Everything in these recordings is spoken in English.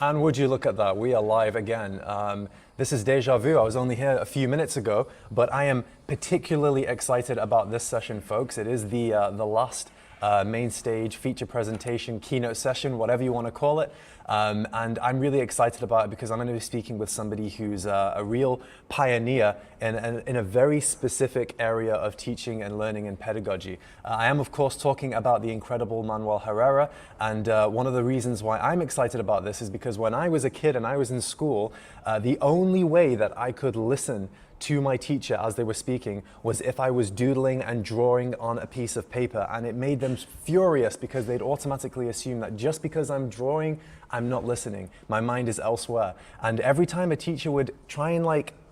And would you look at that? We are live again. This is deja vu. I was only here a few minutes ago, but I am particularly excited about this session, folks. It is the last main stage feature presentation, keynote session, whatever you want to call it. And I'm really excited about it because I'm going to be speaking with somebody who's a real pioneer in a very specific area of teaching and learning and pedagogy. I am, of course, talking about the incredible Manuel Herrera. And one of the reasons why I'm excited about this is because when I was a kid and I was in school, the only way that I could listen to my teacher as they were speaking was if I was doodling and drawing on a piece of paper, and it made them furious because they'd automatically assume that just because I'm drawing, I'm not listening. My mind is elsewhere. And every time a teacher would try and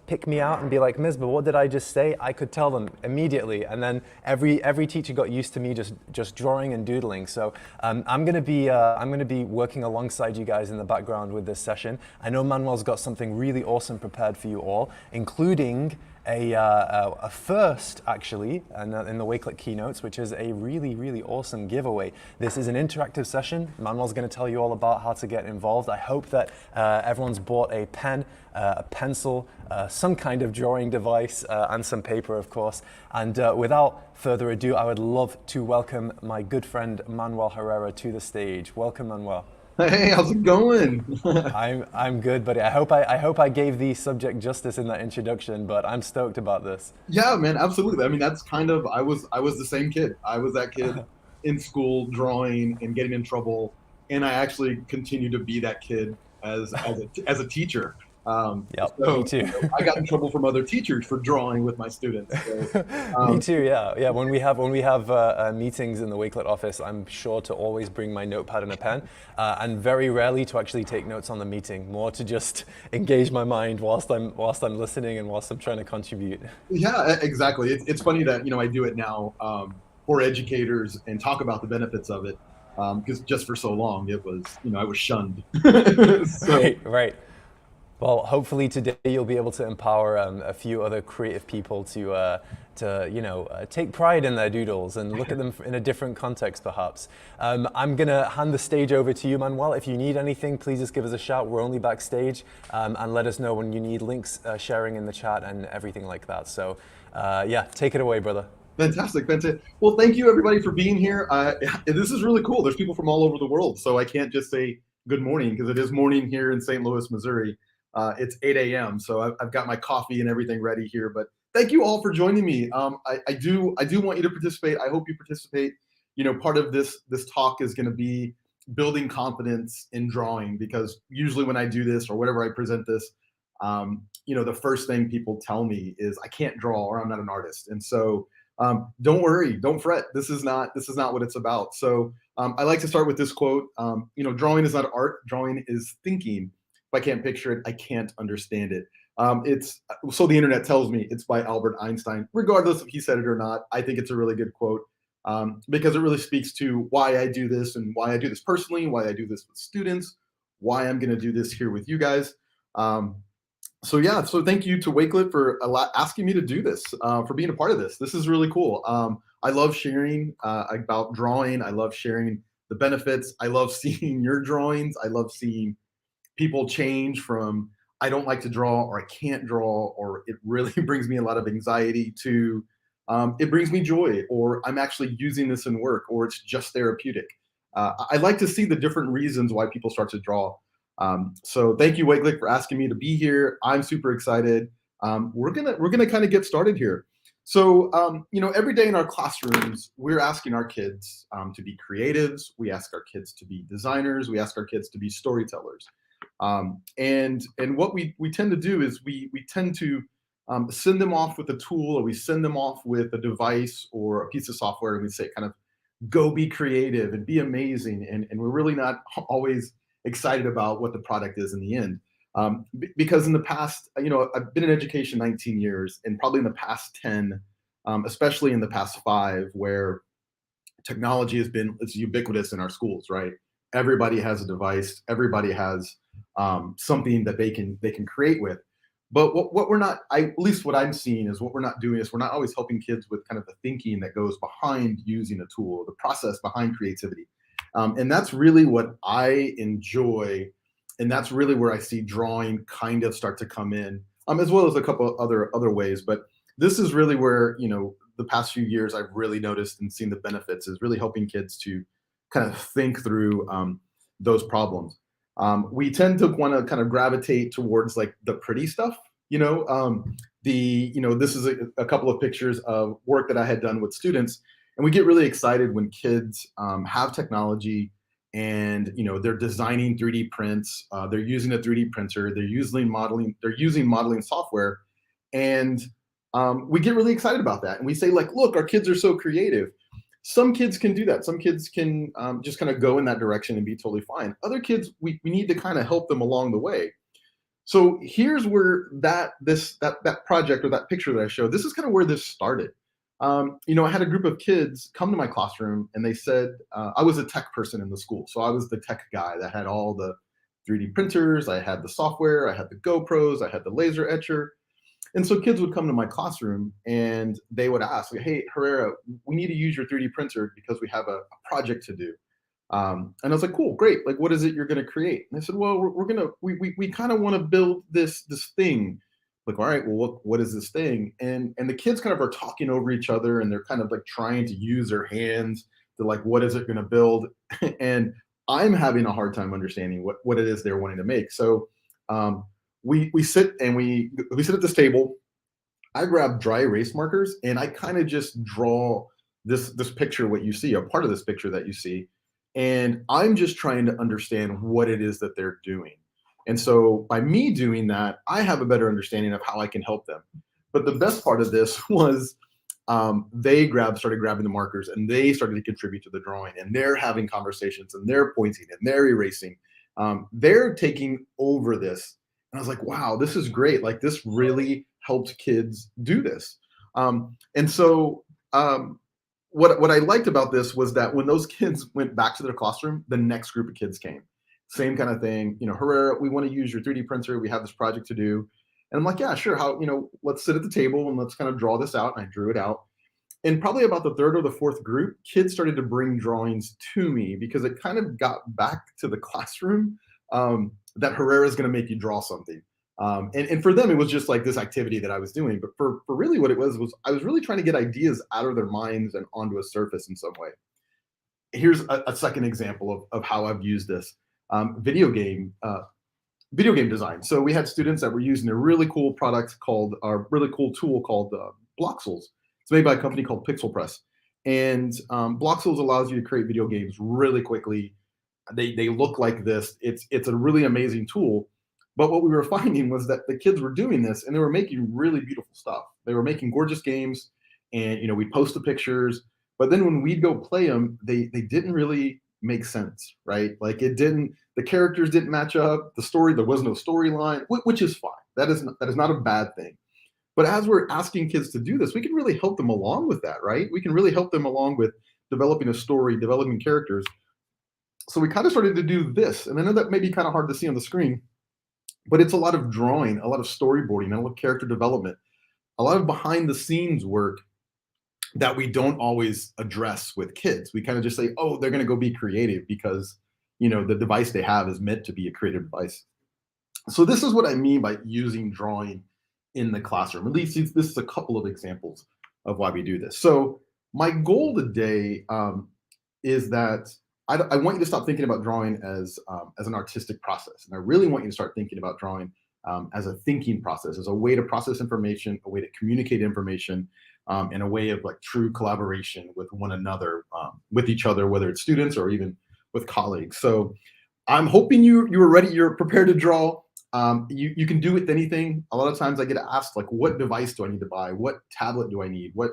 pick me out and be like, Misbah, what did I just say? I could tell them immediately. And then every teacher got used to me just drawing and doodling. So I'm gonna be working alongside you guys in the background with this session. I know Manuel's got something really awesome prepared for you all, including a first, actually, in the Wakelet keynotes, which is a really, really awesome giveaway. This is an interactive session. Manuel's going to tell you all about how to get involved. I hope that everyone's bought a pen, a pencil, some kind of drawing device, and some paper, of course. And without further ado, I would love to welcome my good friend Manuel Herrera to the stage. Welcome, Manuel. Hey, how's it going? I'm good, buddy. I hope I gave the subject justice in that introduction, but I'm stoked about this. Yeah, man, absolutely. I mean, that's kind of I was the same kid. I was that kid in school drawing and getting in trouble, and I actually continue to be that kid as a teacher. Yep, me So too. I got in trouble from other teachers for drawing with my students. So, Me um, too. Yeah, yeah. When we have meetings in the Wakelet office, I'm sure to always bring my notepad and a pen, and very rarely to actually take notes on the meeting. More to just engage my mind whilst I'm listening and whilst I'm trying to contribute. yeah, exactly. It's funny that I do it now for educators and talk about the benefits of it because just for so long it was I was shunned. So Right, right. Well, hopefully today you'll be able to empower a few other creative people to take pride in their doodles and look at them in a different context, perhaps. I'm gonna hand the stage over to you, Manuel. If you need anything, please just give us a shout. We're only backstage, and let us know when you need links sharing in the chat and everything like that. So, yeah, take it away, brother. fantastic, fantastic. Well, thank you everybody for being here. This is really cool. There's people from all over the world, so I can't just say good morning because it is morning here in St. Louis, Missouri. It's 8 a.m., so I've got my coffee and everything ready here. But thank you all for joining me. I do want you to participate. I hope you participate. Part of this talk is going to be building confidence in drawing because usually when I do this or whenever I present this, the first thing people tell me is I can't draw or I'm not an artist. And so don't worry, don't fret. This is not what it's about. So I like to start with this quote. Drawing is not art. Drawing is thinking. If I can't picture it, I can't understand it. It's so the internet tells me it's by Albert Einstein. Regardless if he said it or not, I think it's a really good quote because it really speaks to why I do this and why I do this personally, why I do this with students, why I'm going to do this here with you guys. Um, so yeah, so thank you to Wakelet for asking me to do this, for being a part of this. This is really cool. I love sharing about drawing. I love sharing the benefits. I love seeing your drawings. I love seeing people change from I don't like to draw or I can't draw or it really brings me a lot of anxiety to it brings me joy or I'm actually using this in work or it's just therapeutic. I like to see the different reasons why people start to draw. So thank you, Wakelet, for asking me to be here. I'm super excited. We're gonna kind of get started here. So every day in our classrooms, we're asking our kids to be creatives. We ask our kids to be designers. We ask our kids to be storytellers. And what we tend to do is we tend to send them off with a tool or we send them off with a device or a piece of software and we say kind of go be creative and be amazing and we're really not always excited about what the product is in the end because in the past I've been in education 19 years and probably in the past 10 especially in the past 5 where technology it's ubiquitous in our schools, right? Everybody has a device. Everybody has something that they can create with. But what we're not, at least what I'm seeing is what we're not doing is we're not always helping kids with kind of the thinking that goes behind using a tool, the process behind creativity. And that's really what I enjoy And that's really where I see drawing kind of start to come in, as well as a couple other ways. But this is really where, the past few years I've really noticed and seen the benefits is really helping kids to kind of think through those problems. We tend to want to kind of gravitate towards like the pretty stuff, this is a couple of pictures of work that I had done with students, and we get really excited when kids have technology and they're designing 3D prints, they're using a 3D printer, they're using modeling software, and we get really excited about that, and we say like, look, our kids are so creative. Some kids can do that. Some kids can just kind of go in that direction and be totally fine. Other kids, we need to kind of help them along the way. So here's where that project or that picture that I showed, this is kind of where this started. I had a group of kids come to my classroom, and they said, I was a tech person in the school. So I was the tech guy that had all the 3D printers, I had the software, I had the GoPros, I had the laser etcher. And so kids would come to my classroom and they would ask, like, hey, Herrera, we need to use your 3D printer because we have a project to do. And I was like, cool, great. Like, what is it you're going to create? And they said, well, we kind of want to build this thing. Like, all right, well, what is this thing? And the kids kind of are talking over each other, and they're kind of like trying to use their hands to like, what is it going to build? And I'm having a hard time understanding what it is they're wanting to make. So we sit at this table. I grab dry erase markers, and I kind of just draw this picture, what you see, a part of this picture that you see. And I'm just trying to understand what it is that they're doing. And so by me doing that, I have a better understanding of how I can help them. But the best part of this was they started grabbing the markers, and they started to contribute to the drawing, and they're having conversations, and they're pointing, and they're erasing. They're taking over this. And I was like, wow, this is great. Like, this really helped kids do this. And so what I liked about this was that when those kids went back to their classroom, the next group of kids came. Same kind of thing. Herrera, we want to use your 3D printer. We have this project to do. And I'm like, yeah, sure. Let's sit at the table and let's kind of draw this out. And I drew it out. And probably about the third or the fourth group, kids started to bring drawings to me because it kind of got back to the classroom that Herrera is going to make you draw something. And for them, it was just like this activity that I was doing. But for really what it was I was really trying to get ideas out of their minds and onto a surface in some way. Here's a second example of how I've used this. Video game design. So we had students that were using a really cool tool called Bloxels. It's made by a company called Pixel Press. And Bloxels allows you to create video games really quickly. They look like this. It's a really amazing tool. But what we were finding was that the kids were doing this, and they were making really beautiful stuff. They were making gorgeous games, and we'd post the pictures. But then when we'd go play them, they didn't really make sense, right? Like, the characters didn't match up. There was no storyline, which is fine. That is not a bad thing. But as we're asking kids to do this, we can really help them along with that, right? We can really help them along with developing a story, developing characters. So we kind of started to do this. And I know that may be kind of hard to see on the screen, but it's a lot of drawing, a lot of storyboarding, a lot of character development, a lot of behind the scenes work that we don't always address with kids. We kind of just say, oh, they're going to go be creative because, the device they have is meant to be a creative device. So this is what I mean by using drawing in the classroom. At least this is a couple of examples of why we do this. So my goal today is that I want you to stop thinking about drawing as an artistic process. And I really want you to start thinking about drawing as a thinking process, as a way to process information, a way to communicate information, and a way of like true collaboration with one another, with each other, whether it's students or even with colleagues. So I'm hoping you were ready, you're prepared to draw. You can do with anything. A lot of times I get asked, like, what device do I need to buy? What tablet do I need? What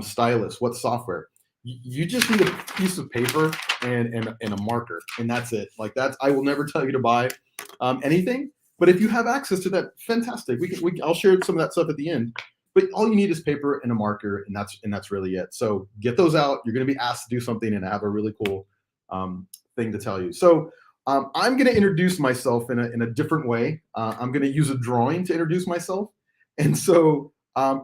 stylus? What software? You just need a piece of paper and a marker, and that's it. Like, I will never tell you to buy anything, but if you have access to that, fantastic. I'll share some of that stuff at the end. But all you need is paper and a marker, and that's really it. So get those out. You're going to be asked to do something, and I have a really cool thing to tell you. So I'm going to introduce myself in a different way. I'm going to use a drawing to introduce myself, and so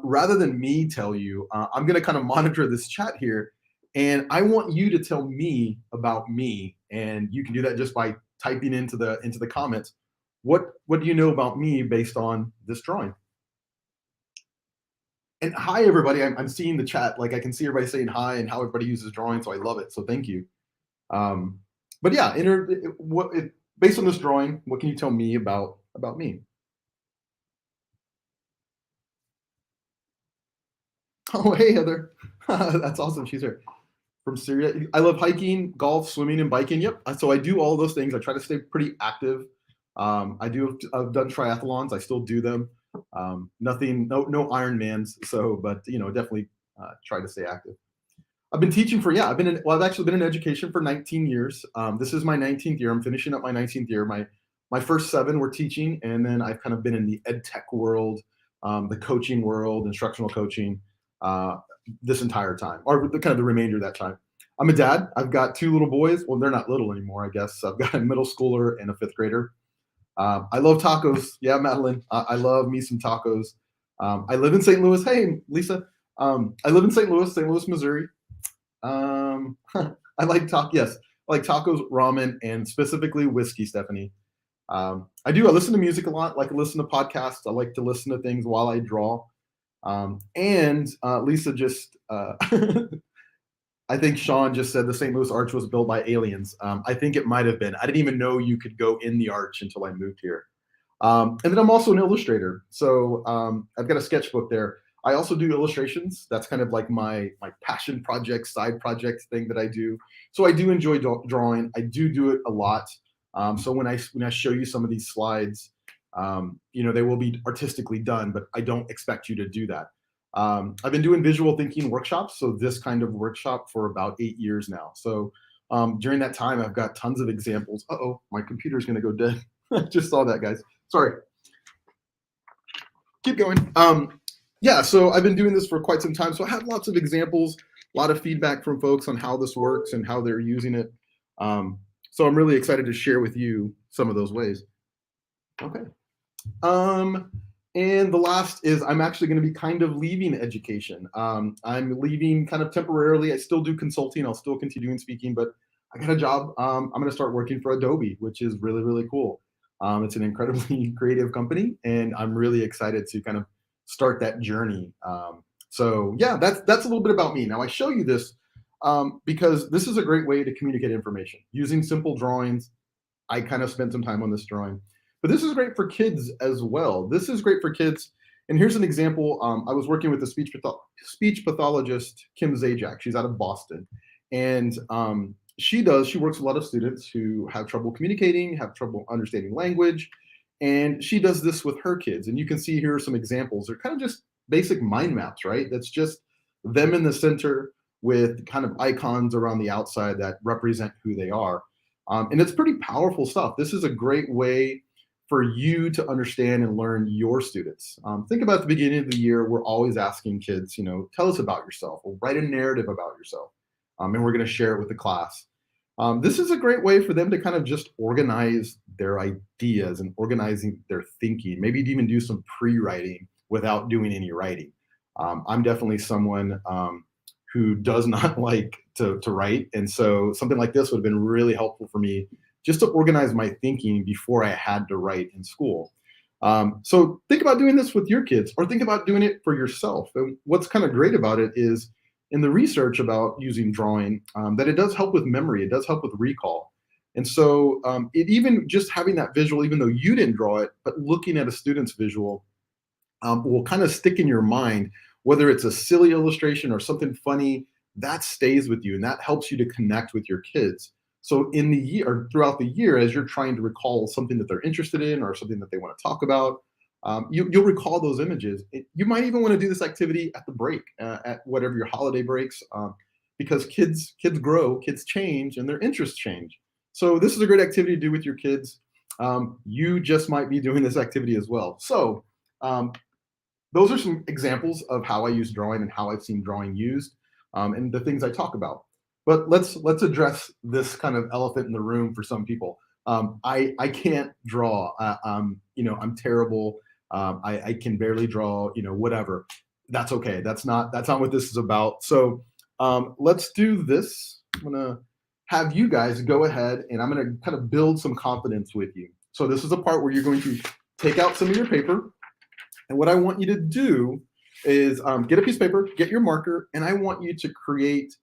rather than me tell you, I'm going to kind of monitor this chat here. And I want you to tell me about me. And you can do that just by typing into the comments, what do you know about me based on this drawing? And hi, everybody. I'm seeing the chat. Like I can see everybody saying hi and how everybody uses drawing. So I love it. So thank you. But yeah, based on this drawing, what can you tell me about me? Oh, hey, Heather. That's awesome. She's here from Syria. I love hiking, golf, swimming, and biking. Yep. So I do all those things. I try to stay pretty active. I've done triathlons. I still do them. Nothing, no Ironmans. So, but definitely try to stay active. I've been teaching for, I've actually been in education for 19 years. This is my 19th year. I'm finishing up my 19th year. My first 7 were teaching, and then I've kind of been in the ed tech world, the coaching world, instructional coaching, this entire time, or the remainder of that time. I'm a dad. I've got 2 little boys. Well, they're not little anymore, I guess. I've got a middle schooler and a 5th grader. I love tacos. Yeah, Madeline. I love me some tacos. I live in St. Louis. Hey, Lisa. I live in St. Louis, Missouri. I like tacos, ramen, and specifically whiskey, Stephanie. I listen to music a lot. Like I listen to podcasts. I like to listen to things while I draw. And Lisa just, I think Sean just said the St. Louis Arch was built by aliens. I think it might have been. I didn't even know you could go in the arch until I moved here. And then I'm also an illustrator. So I've got a sketchbook there. I also do illustrations. That's kind of like my passion project, side project thing that I do. So I do enjoy drawing. I do it a lot. So when I show you some of these slides, they will be artistically done, but I don't expect you to do that. I've been doing visual thinking workshops, so this kind of workshop for about 8 years now. So during that time, I've got tons of examples. Uh-oh, my computer's gonna go dead. Just saw that, guys. Sorry. Keep going. Yeah, so I've been doing this for quite some time, so I have lots of examples, a lot of feedback from folks on how this works and how they're using it. So I'm really excited to share with you some of those ways. Okay. And the last is I'm actually going to be kind of leaving education. I'm leaving kind of temporarily. I still do consulting. I'll still continue doing speaking, but I got a job. I'm going to start working for Adobe, which is really, really cool. It's an incredibly creative company, and I'm really excited to kind of start that journey. So yeah, that's a little bit about me. Now I show you this because this is a great way to communicate information using simple drawings. I kind of spent some time on this drawing. But this is great for kids as well. This is great for kids. And here's an example. I was working with the speech pathologist, Kim Zajac. She's out of Boston. And she works with a lot of students who have trouble communicating, have trouble understanding language. And she does this with her kids. And you can see here are some examples. They're kind of just basic mind maps, right? That's just them in the center with kind of icons around the outside that represent who they are. And it's pretty powerful stuff. This is a great way for you to understand and learn your students. Think about the beginning of the year, we're always asking kids, tell us about yourself, or write a narrative about yourself. And we're gonna share it with the class. This is a great way for them to kind of just organize their ideas and organizing their thinking, maybe even do some pre-writing without doing any writing. I'm definitely someone who does not like to write. And so something like this would have been really helpful for me just to organize my thinking before I had to write in school. So think about doing this with your kids, or think about doing it for yourself. And what's kind of great about it is in the research about using drawing, that it does help with memory, it does help with recall. And so it even just having that visual, even though you didn't draw it, but looking at a student's visual will kind of stick in your mind, whether it's a silly illustration or something funny, that stays with you and that helps you to connect with your kids. So in the year, or throughout the year, as you're trying to recall something that they're interested in or something that they want to talk about, you'll recall those images. You might even want to do this activity at the break, at whatever your holiday breaks, because kids grow, kids change, and their interests change. So this is a great activity to do with your kids. You just might be doing this activity as well. So those are some examples of how I use drawing and how I've seen drawing used, and the things I talk about. But let's address this kind of elephant in the room for some people. I can't draw. I'm terrible. I can barely draw. Whatever. That's okay. That's not what this is about. So let's do this. I'm gonna have you guys go ahead, and I'm going to kind of build some confidence with you. So this is a part where you're going to take out some of your paper. And what I want you to do is get a piece of paper, get your marker, and I want you to create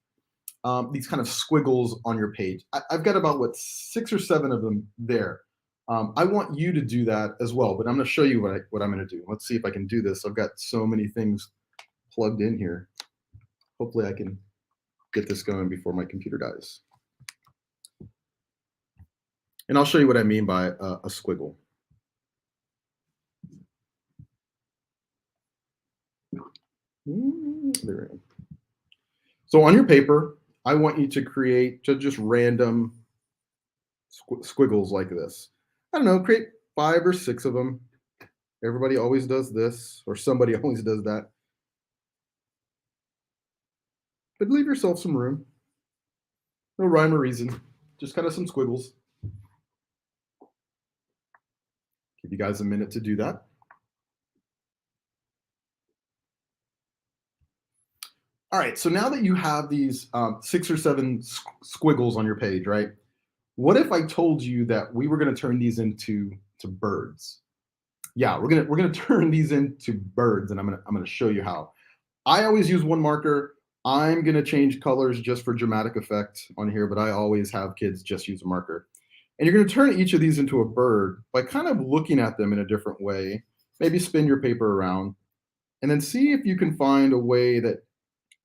these kind of squiggles on your page. I've got about, 6 or 7 of them there. I want you to do that as well, but I'm going to show you what I'm going to do. Let's see if I can do this. I've got so many things plugged in here. Hopefully I can get this going before my computer dies. And I'll show you what I mean by a squiggle. There we go. So on your paper, I want you to create just random squiggles like this. I don't know, create 5 or 6 of them. Everybody always does this, or somebody always does that. But leave yourself some room. No rhyme or reason, just kind of some squiggles. Give you guys a minute to do that. All right, so now that you have these 6 or 7 squiggles on your page, right? What if I told you that we were going to turn these into birds? Yeah, we're gonna turn these into birds, and I'm gonna show you how. I always use one marker. I'm gonna change colors just for dramatic effect on here, but I always have kids just use a marker. And you're gonna turn each of these into a bird by kind of looking at them in a different way. Maybe spin your paper around, and then see if you can find a way that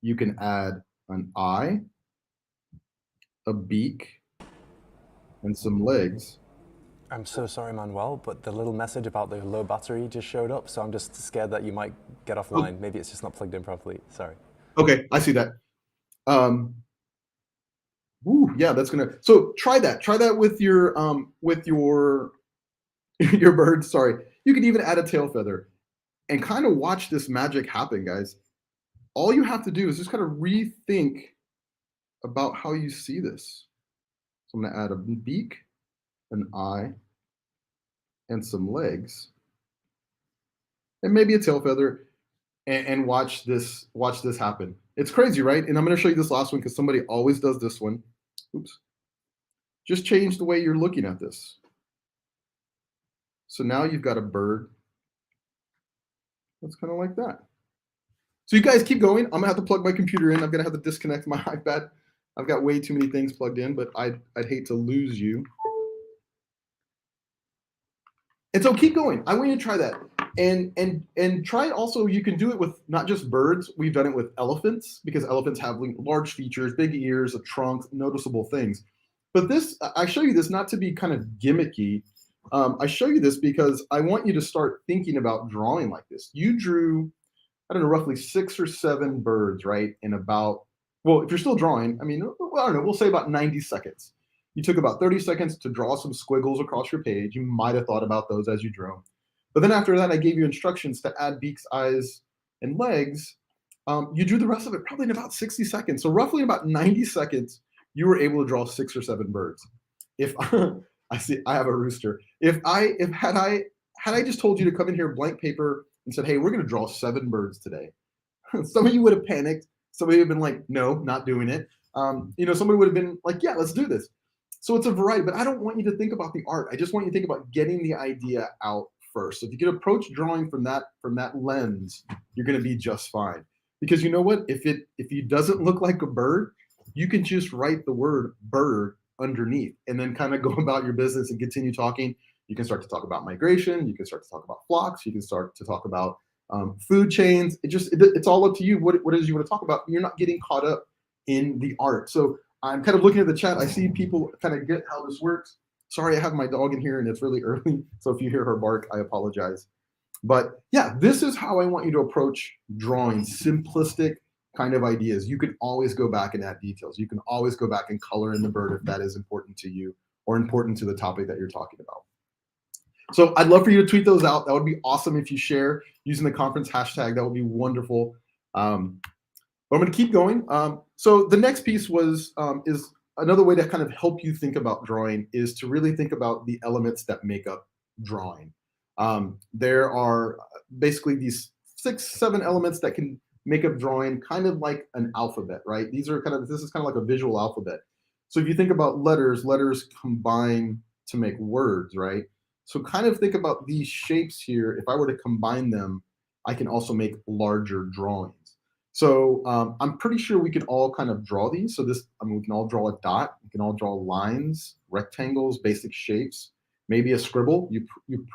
you can add an eye, a beak, and some legs. I'm so sorry, Manuel, but the little message about the low battery just showed up, so I'm just scared that you might get offline. Maybe it's just not plugged in properly. Sorry. Okay, I see that. Yeah, that's gonna. So try that. Try that with your your bird. Sorry, you can even add a tail feather, and kind of watch this magic happen, guys. All you have to do is just kind of rethink about how you see this. So I'm gonna add a beak, an eye, and some legs, and maybe a tail feather, and watch this happen. It's crazy, right? And I'm going to show you this last one because somebody always does this one. Oops. Just change the way you're looking at this. So now you've got a bird that's kind of like that. So you guys keep going. I'm gonna have to plug my computer in. I'm gonna have to disconnect my iPad. I've got way too many things plugged in, but I'd hate to lose you. And so keep going. I want you to try that. And try also, you can do it with not just birds. We've done it with elephants because elephants have large features, big ears, a trunk, noticeable things. But this, I show you this not to be kind of gimmicky. I show you this because I want you to start thinking about drawing like this. You drew, I don't know, roughly 6 or 7 birds, right? In about, well, if you're still drawing, I mean, well, I don't know, we'll say about 90 seconds. You took about 30 seconds to draw some squiggles across your page. You might have thought about those as you drew. But then after that, I gave you instructions to add beaks, eyes, and legs. You drew the rest of it probably in about 60 seconds. So roughly in about 90 seconds, you were able to draw 6 or 7 birds. If I see, I have a rooster. Had I just told you to come in here blank paper and said, hey, we're going to draw 7 birds today, some of you would have panicked. Some of you have been like, no, not doing it. Somebody would have been like, yeah, let's do this. So it's a variety, but I don't want you to think about the art. I just want you to think about getting the idea out first. So if you can approach drawing from that lens, you're going to be just fine. Because you know what? If it doesn't look like a bird, you can just write the word bird underneath and then kind of go about your business and continue talking. You can start to talk about migration. You can start to talk about flocks. You can start to talk about food chains. It's all up to you what it is you want to talk about. You're not getting caught up in the art. So I'm kind of looking at the chat. I see people kind of get how this works. Sorry, I have my dog in here and it's really early. So if you hear her bark, I apologize. But yeah, this is how I want you to approach drawing simplistic kind of ideas. You can always go back and add details. You can always go back and color in the bird if that is important to you or important to the topic that you're talking about. So I'd love for you to tweet those out. That would be awesome if you share using the conference hashtag. That would be wonderful. But I'm going to keep going. So the next piece is another way to kind of help you think about drawing is to really think about the elements that make up drawing. There are basically these 6, 7 elements that can make up drawing, kind of like an alphabet, right? This is kind of like a visual alphabet. So if you think about letters, letters combine to make words, right? So kind of think about these shapes here. If I were to combine them, I can also make larger drawings. So I'm pretty sure we can all kind of draw these. So this, I mean, we can all draw a dot. We can all draw lines, rectangles, basic shapes, maybe a scribble. You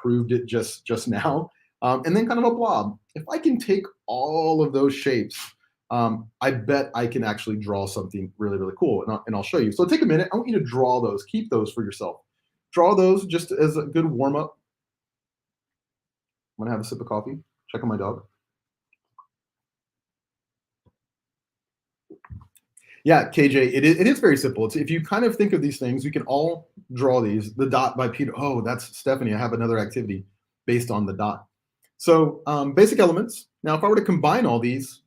proved it just now, and then kind of a blob. If I can take all of those shapes, I bet I can actually draw something really, really cool. And I'll show you. So take a minute. I want you to draw those. Keep those for yourself. Draw those just as a good warm up. I'm going to have a sip of coffee. Check on my dog. Yeah, KJ, it is very simple. It's, if you kind of think of these things, we can all draw these. The dot by Peter. Oh, that's Stephanie. I have another activity based on the dot. So basic elements. Now, if I were to combine all these,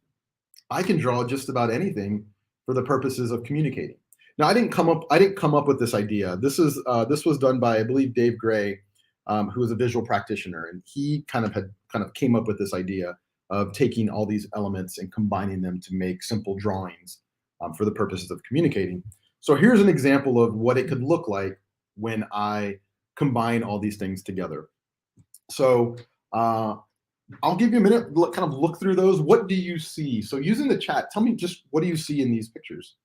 I can draw just about anything for the purposes of communicating. Now, I didn't come up with this idea. This was done by, I believe, Dave Gray, who is a visual practitioner, and he kind of came up with this idea of taking all these elements and combining them to make simple drawings for the purposes of communicating. So here's an example of what it could look like when I combine all these things together. So I'll give you a minute, kind of look through those. What do you see? So using the chat, tell me just what do you see in these pictures?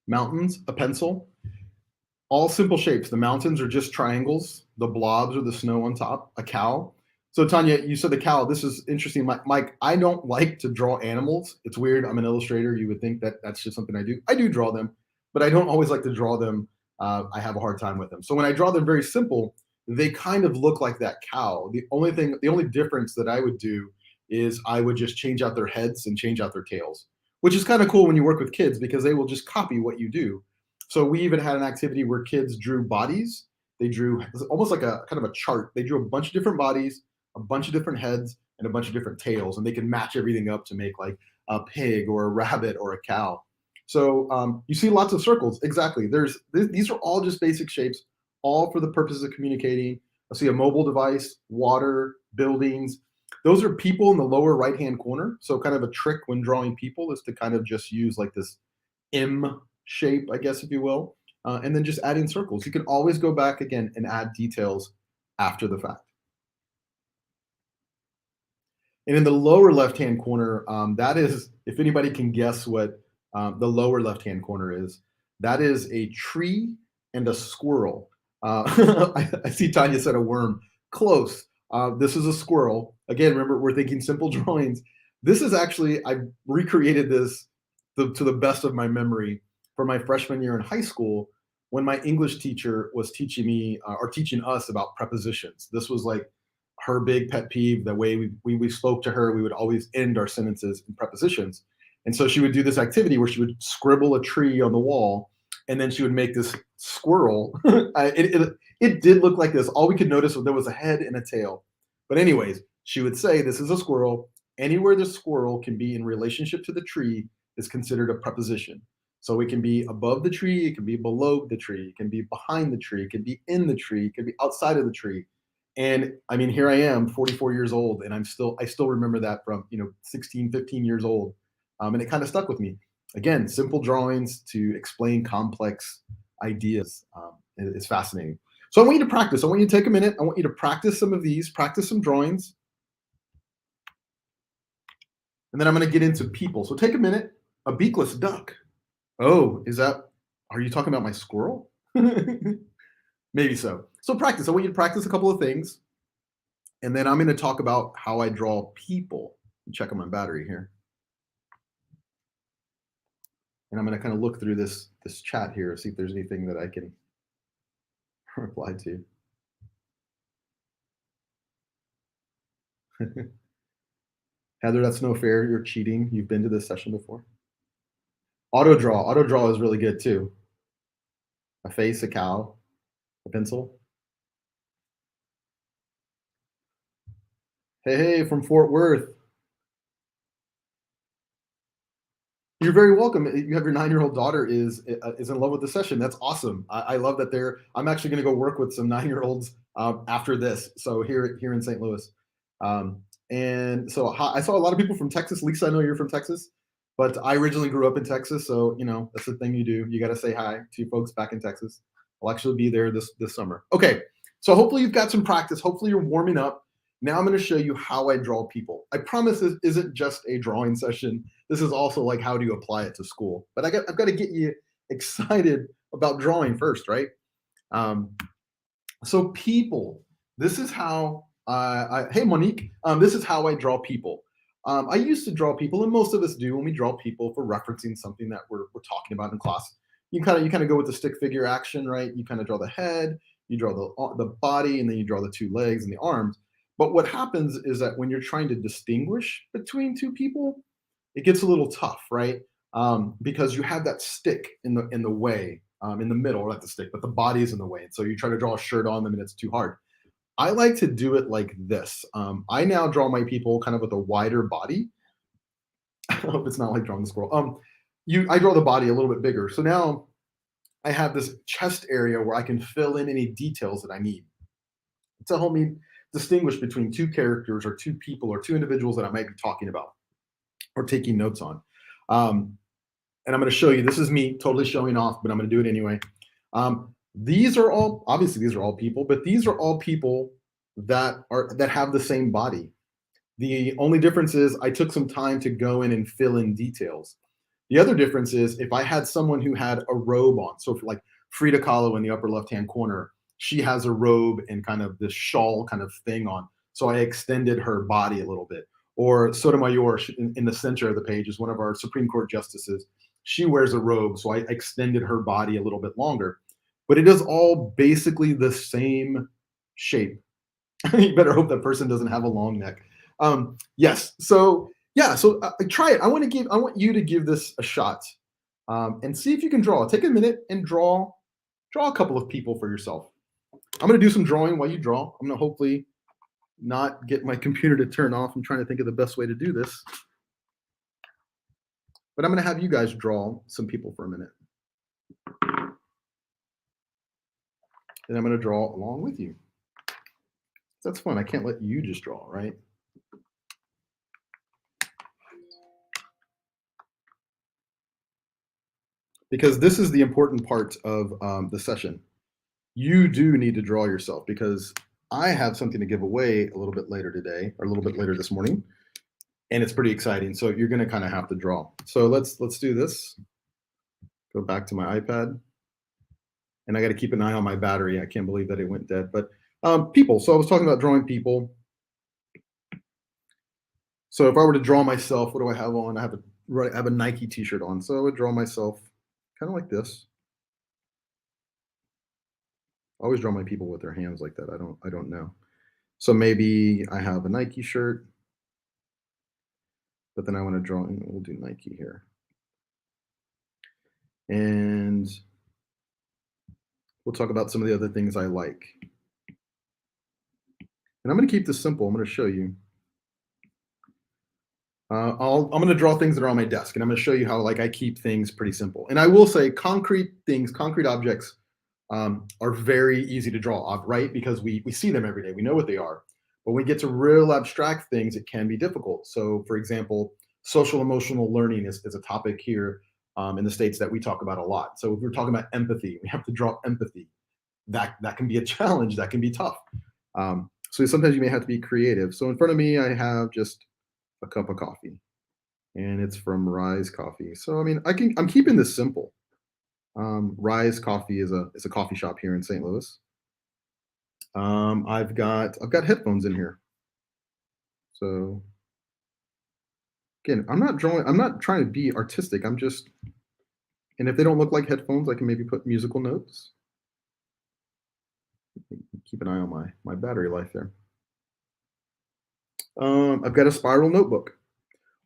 Mountains, a pencil, all simple shapes. The mountains are just triangles. The blobs are the snow on top, a cow. So Tanya, you said the cow. This is interesting. Mike, I don't like to draw animals. It's weird. I'm an illustrator. You would think that that's just something I do. I do draw them, but I don't always like to draw them. I have a hard time with them. So when I draw them very simple, they kind of look like that cow. The only difference that I would do is I would just change out their heads and change out their tails, which is kind of cool when you work with kids because they will just copy what you do. So we even had an activity where kids drew bodies. They drew almost like a kind of a chart. They drew a bunch of different bodies, a bunch of different heads, and a bunch of different tails, and they can match everything up to make like a pig or a rabbit or a cow. So you see lots of circles. Exactly. These are all just basic shapes, all for the purposes of communicating. I see a mobile device, water, buildings. Those are people in the lower right-hand corner. So kind of a trick when drawing people is to kind of just use like this M shape, I guess, if you will, and then just adding circles. You can always go back again and add details after the fact. And in the lower left-hand corner, that is, if anybody can guess what the lower left-hand corner is, that is a tree and a squirrel. I see Tanya said a worm. Close. This is a squirrel. Again, remember, we're thinking simple drawings. This is actually, I recreated this to the best of my memory for my freshman year in high school when my English teacher was teaching me or teaching us about prepositions. This was like her big pet peeve. The way we spoke to her, we would always end our sentences in prepositions. And so she would do this activity where she would scribble a tree on the wall, and then she would make this squirrel. It did look like this. All we could notice was there was a head and a tail. But anyways, she would say, this is a squirrel. Anywhere the squirrel can be in relationship to the tree is considered a preposition. So it can be above the tree, it can be below the tree, it can be behind the tree, it can be in the tree, it can be outside of the tree. And I mean, here I am, 44 years old, and I still remember that from 16, 15 years old, and it kind of stuck with me. Again, simple drawings to explain complex ideas is fascinating. So I want you to practice. I want you to take a minute. I want you to practice some of these, practice some drawings, and then I'm going to get into people. So take a minute. A beakless duck. Oh, are you talking about my squirrel? Maybe so. So practice. I want you to practice a couple of things. And then I'm going to talk about how I draw people. Check on my battery here. And I'm going to kind of look through this chat here, see if there's anything that I can reply to. Heather, that's no fair. You're cheating. You've been to this session before. Auto draw is really good too. A face, a cow, a pencil. Hey, from Fort Worth. You're very welcome. You have your 9-year-old daughter is in love with the session. That's awesome. I love that they're. I'm actually going to go work with some 9-year-olds after this. So here in St. Louis, and so I saw a lot of people from Texas. Lisa, I know you're from Texas, but I originally grew up in Texas, so that's the thing you do. You got to say hi to folks back in Texas. I'll actually be there this summer. Okay, so hopefully you've got some practice. Hopefully you're warming up. Now I'm going to show you how I draw people. I promise this isn't just a drawing session. This is also like how do you apply it to school. But I've got to get you excited about drawing first, right? Um, so people, this is how hey Monique, this is how I draw people. I used to draw people, and most of us do when we draw people for referencing something that we're talking about in class. You kind of go with the stick figure action, right? You kind of draw the head, you draw the body, and then you draw the two legs and the arms. But what happens is that when you're trying to distinguish between two people, it gets a little tough, right? Because you have that stick in the way, in the middle, not the stick, but the body is in the way. And so you try to draw a shirt on them, and it's too hard. I like to do it like this. I now draw my people kind of with a wider body. I hope it's not like drawing the squirrel. I draw the body a little bit bigger. So now I have this chest area where I can fill in any details that I need to help me distinguish between two characters or two people or two individuals that I might be talking about or taking notes on. And I'm going to show you, this is me totally showing off, but I'm going to do it anyway. These are all, obviously these are all people, but these are all people that have the same body. The only difference is I took some time to go in and fill in details. The other difference is if I had someone who had a robe on, so like Frida Kahlo in the upper left-hand corner, she has a robe and kind of this shawl kind of thing on. So I extended her body a little bit. Or Sotomayor in the center of the page is one of our Supreme Court justices. She wears a robe, so I extended her body a little bit longer. But it is all basically the same shape. You better hope that person doesn't have a long neck. Yes. So yeah. So try it. I want you to give this a shot and see if you can draw. Take a minute and draw a couple of people for yourself. I'm going to do some drawing while you draw. I'm going to hopefully not get my computer to turn off. I'm trying to think of the best way to do this. But I'm going to have you guys draw some people for a minute. And I'm going to draw along with you. That's fun. I can't let you just draw, right? Because this is the important part of the session. You do need to draw yourself because I have something to give away a little bit later today, or a little bit later this morning, and it's pretty exciting. So you're going to kind of have to draw. So let's do this. Go back to my iPad, and I got to keep an eye on my battery. I can't believe that it went dead. But people. So I was talking about drawing people. So if I were to draw myself, what do I have on? I have a Nike T-shirt on. So I would draw myself kind of like this. I always draw my people with their hands like that. I don't know. So maybe I have a Nike shirt, but then I want to draw, and we'll do Nike here. And we'll talk about some of the other things I like. And I'm going to keep this simple. I'm going to show you. I'm going to draw things that are on my desk, and I'm going to show you how I keep things pretty simple. And I will say concrete objects are very easy to draw, right? Because we see them every day. We know what they are. But when we get to real abstract things, it can be difficult. So for example, social emotional learning is a topic here in the States that we talk about a lot. So if we're talking about empathy, we have to draw empathy. That can be a challenge. That can be tough. So sometimes you may have to be creative. So in front of me, I have just a cup of coffee, and it's from Rise Coffee. So I mean, I'm keeping this simple. Rise Coffee is a coffee shop here in St. Louis. I've got headphones in here. So again, I'm not trying to be artistic. And if they don't look like headphones, I can maybe put musical notes. Keep an eye on my battery life there. I've got a spiral notebook.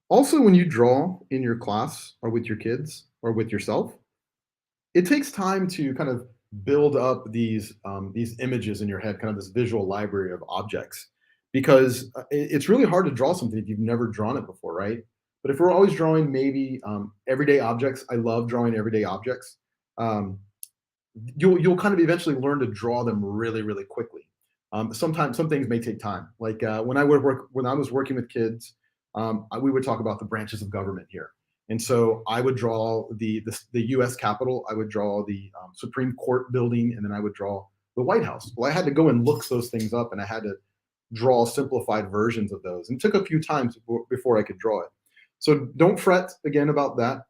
Also, when you draw in your class or with your kids or with yourself, it takes time to kind of build up these images in your head, kind of this visual library of objects. because it's really hard to draw something if you've never drawn it before, right? But if we're always drawing maybe everyday objects, I love drawing everyday objects. Um, you'll kind of eventually learn to draw them really, really quickly. Sometimes some things may take time. Like when I was working with kids, we would talk about the branches of government here, and so I would draw the U.S. Capitol, I would draw the Supreme Court building, and then I would draw the White House. Well, I had to go and look those things up, and I had to draw simplified versions of those, and it took a few times before I could draw it. So don't fret again about that.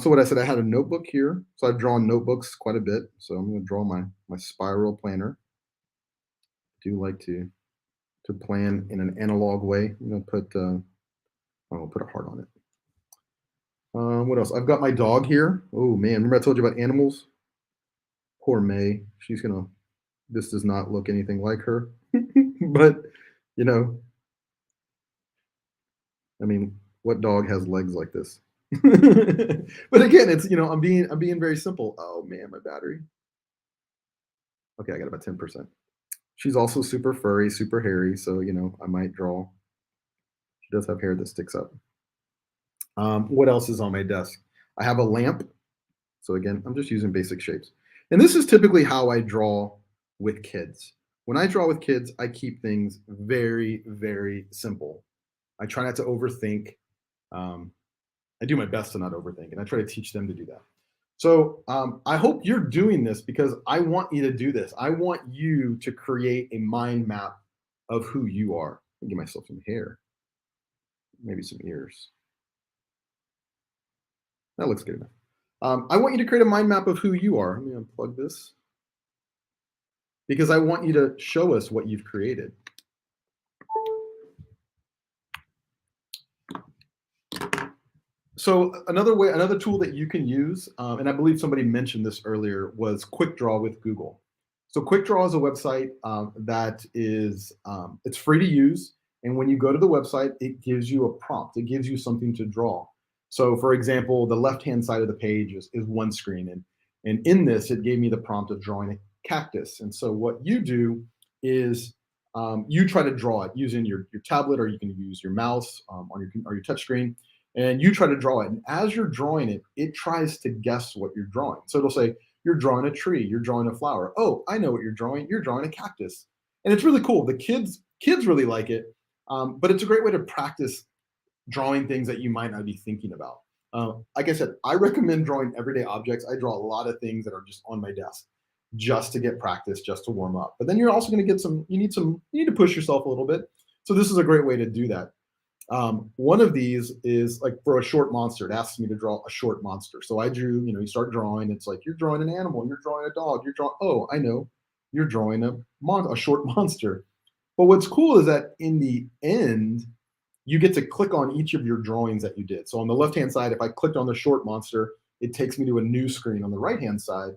So what I said, I had a notebook here. So I've drawn notebooks quite a bit. So I'm going to draw my spiral planner. I do like to plan in an analog way. I'm going to put I'll put a heart on it. What else? I've got my dog here. Oh man, remember I told you about animals? Poor May. She's gonna. This does not look anything like her, but you know, I mean, what dog has legs like this? But again, it's I'm being very simple. Oh man, my battery. Okay, I got about 10%. She's also super furry, super hairy, so I might draw. She does have hair that sticks up. What else is on my desk? I have a lamp. So again, I'm just using basic shapes. And this is typically how I draw with kids. When I draw with kids, I keep things very, very simple. I try not to overthink. I do my best to not overthink, and I try to teach them to do that. So I hope you're doing this because I want you to do this. I want you to create a mind map of who you are. I'll give myself some hair, maybe some ears. That looks good enough. I want you to create a mind map of who you are. Let me unplug this because I want you to show us what you've created. So another tool that you can use, and I believe somebody mentioned this earlier, was Quick Draw with Google. So Quick Draw is a website that is it's free to use, and when you go to the website, it gives you a prompt. It gives you something to draw. So for example, the left-hand side of the page is one screen, and in this, it gave me the prompt of drawing a cactus. And so what you do is you try to draw it using your tablet, or you can use your mouse on your touch screen. And you try to draw it. And as you're drawing it, it tries to guess what you're drawing. So it'll say, you're drawing a tree, you're drawing a flower. Oh, I know what you're drawing. You're drawing a cactus. And it's really cool. The kids really like it, but it's a great way to practice drawing things that you might not be thinking about. Like I said, I recommend drawing everyday objects. I draw a lot of things that are just on my desk just to get practice, just to warm up. But then you're also going to get you need to push yourself a little bit. So this is a great way to do that. One of these is like for a short monster. It asks me to draw a short monster. So I drew, you start drawing. It's like you're drawing an animal, you're drawing a dog, you're drawing. Oh, I know, you're drawing a short monster. But what's cool is that in the end, you get to click on each of your drawings that you did. So on the left-hand side, if I clicked on the short monster, it takes me to a new screen on the right-hand side.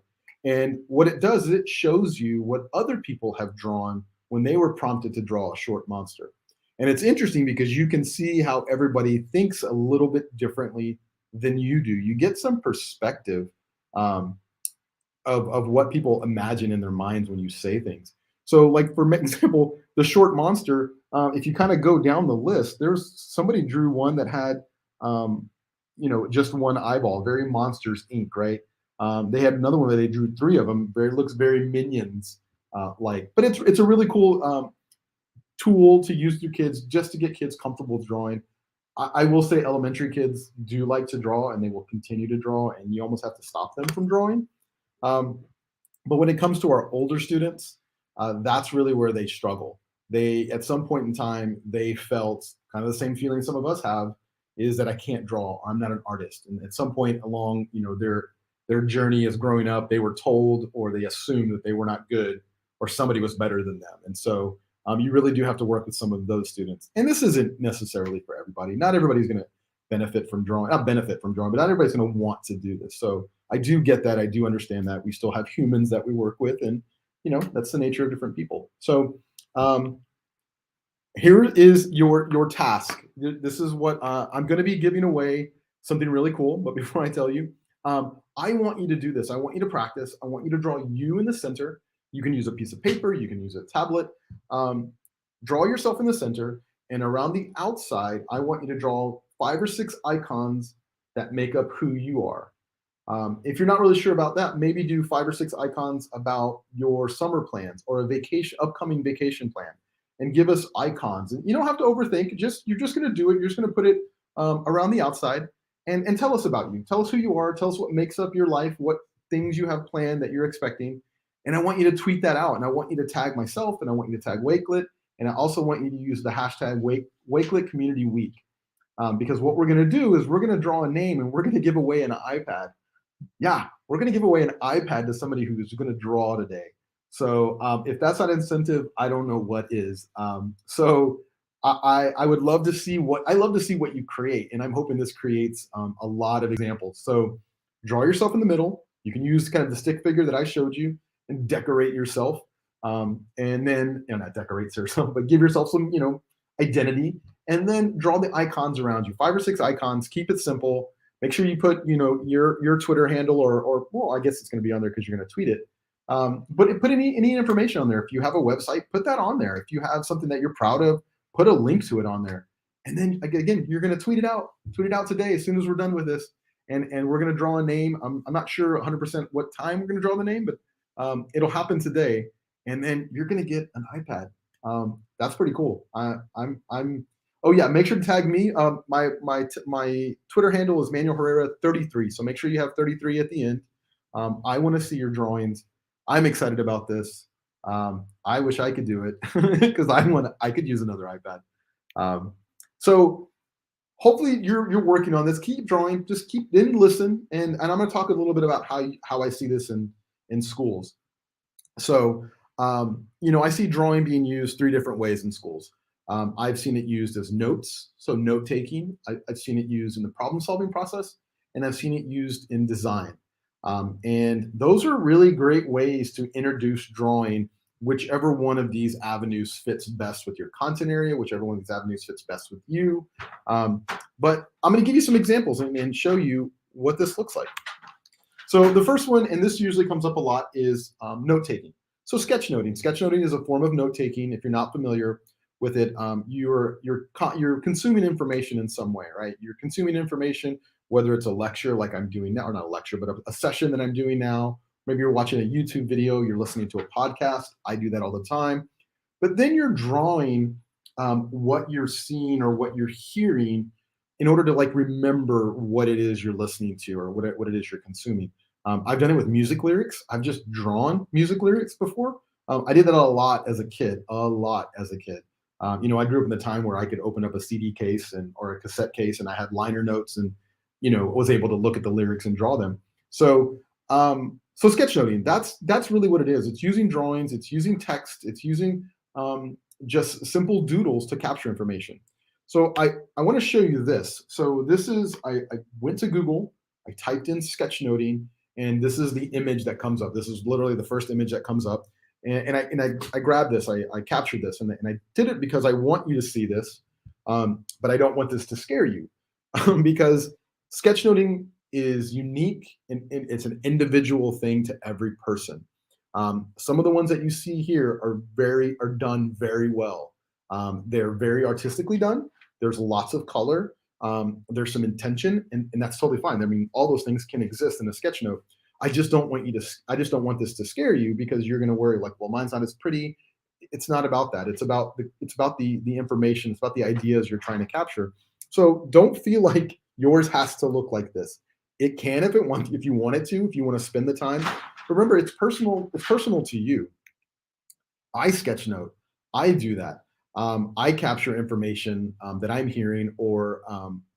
And what it does is it shows you what other people have drawn when they were prompted to draw a short monster. And it's interesting because you can see how everybody thinks a little bit differently than you do. You get some perspective of what people imagine in their minds when you say things. So like for example, the short monster, if you kind of go down the list, there's somebody drew one that had, just one eyeball, very Monsters Inc., right? They had another one that they drew three of them. Looks very Minions like, but it's a really cool tool to use through kids just to get kids comfortable drawing. I will say elementary kids do like to draw and they will continue to draw, and you almost have to stop them from drawing. But when it comes to our older students, that's really where they struggle. They, at some point in time, they felt kind of the same feeling some of us have, is that I can't draw, I'm not an artist. And at some point along, their journey as growing up, they were told or they assumed that they were not good or somebody was better than them. And so you really do have to work with some of those students. And this isn't necessarily for everybody. Not everybody's going to benefit from drawing, but not everybody's going to want to do this. So I do get that. I do understand that. We still have humans that we work with, and that's the nature of different people. So here is your task. This is what I'm going to be giving away, something really cool. But before I tell you, I want you to do this. I want you to practice. I want you to draw you in the center. You can use a piece of paper. You can use a tablet. Draw yourself in the center, and around the outside, I want you to draw 5 or 6 icons that make up who you are. If you're not really sure about that, maybe do 5 or 6 icons about your summer plans or a vacation, upcoming vacation plan, and give us icons. And you don't have to overthink. You're just going to do it. You're just going to put it around the outside, and tell us about you. Tell us who you are. Tell us what makes up your life. What things you have planned that you're expecting. And I want you to tweet that out. And I want you to tag myself, and I want you to tag Wakelet, and I also want you to use the hashtag Wakelet Community Week. Because what we're going to do is we're going to draw a name, and we're going to give away an iPad. Yeah, we're going to give away an iPad to somebody who's going to draw today. So if that's not incentive, I don't know what is. So I would love to see what you create, and I'm hoping this creates a lot of examples. So draw yourself in the middle. You can use kind of the stick figure that I showed you and decorate yourself. And then, not decorate yourself, but give yourself some, identity, and then draw the icons around you. 5 or 6 icons. Keep it simple. Make sure you put, your Twitter handle, or well, I guess it's going to be on there because you're going to tweet it. But put any information on there. If you have a website, put that on there. If you have something that you're proud of, put a link to it on there. And then again, you're going to tweet it out. Tweet it out today as soon as we're done with this. And we're going to draw a name. I'm not sure 100% what time we're going to draw the name, but it'll happen today. And then you're going to get an iPad. That's pretty cool. Oh yeah, make sure to tag me. My Twitter handle is Manuel Herrera 33. So make sure you have 33 at the end. I want to see your drawings. I'm excited about this. I wish I could do it because I could use another iPad. So hopefully you're working on this. Keep drawing. Just then listen, and I'm going to talk a little bit about how I see this in schools. So I see drawing being used 3 different ways in schools. I've seen it used as notes, so note taking. I've seen it used in the problem solving process, and I've seen it used in design. And those are really great ways to introduce drawing, whichever one of these avenues fits best with your content area, whichever one of these avenues fits best with you. But I'm going to give you some examples and show you what this looks like. So the first one, and this usually comes up a lot, is note taking. So sketchnoting. Sketchnoting is a form of note taking. If you're not familiar with it, you're consuming information in some way, right? You're consuming information, whether it's a lecture like I'm doing now, or not a lecture, but a session that I'm doing now. Maybe you're watching a YouTube video, you're listening to a podcast. I do that all the time. But then you're drawing what you're seeing or what you're hearing in order to remember what it is you're listening to or what it is you're consuming. I've done it with music lyrics. I've just drawn music lyrics before. I did that a lot as a kid. I grew up in the time where I could open up a CD case or a cassette case, and I had liner notes, and was able to look at the lyrics and draw them. So sketchnoting, that's really what it is. It's using drawings, it's using text, it's using just simple doodles to capture information. So I want to show you this. So this is I went to Google, I typed in sketchnoting, and this is the image that comes up. This is literally the first image that comes up. And I grabbed this, I captured this, and I did it because I want you to see this, but I don't want this to scare you, because sketchnoting is unique and it's an individual thing to every person. Some of the ones that you see here are done very well. They're very artistically done. There's lots of color. There's some intention, and that's totally fine. I mean, all those things can exist in a sketch note. I just don't want this to scare you, because you're going to worry well, mine's not as pretty. It's not about that. It's about the information. It's about the ideas you're trying to capture. So don't feel like yours has to look like this. It can if you want it to, if you want to spend the time. But remember, it's personal. It's personal to you. I sketchnote. I do that. I capture information that I'm hearing or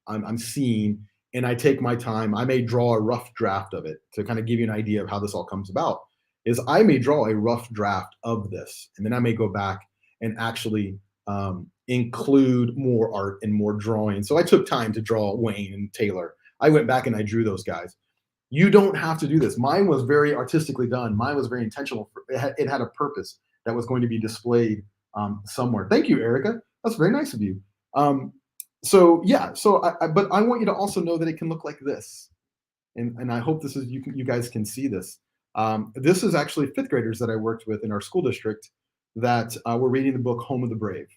I'm seeing, and I take my time. I may draw a rough draft of it to kind of give you an idea of how this all comes about. I may draw a rough draft of this, and then I may go back and actually include more art and more drawing. So I took time to draw Wayne and Taylor. I went back and I drew those guys. You don't have to do this. Mine was very artistically done. Mine was very intentional. It had a purpose that was going to be displayed somewhere. Thank you, Erica. That's very nice of you. But I want you to also know that it can look like this. And I hope you guys can see this. This is actually 5th graders that I worked with in our school district. that were reading the book Home of the Brave.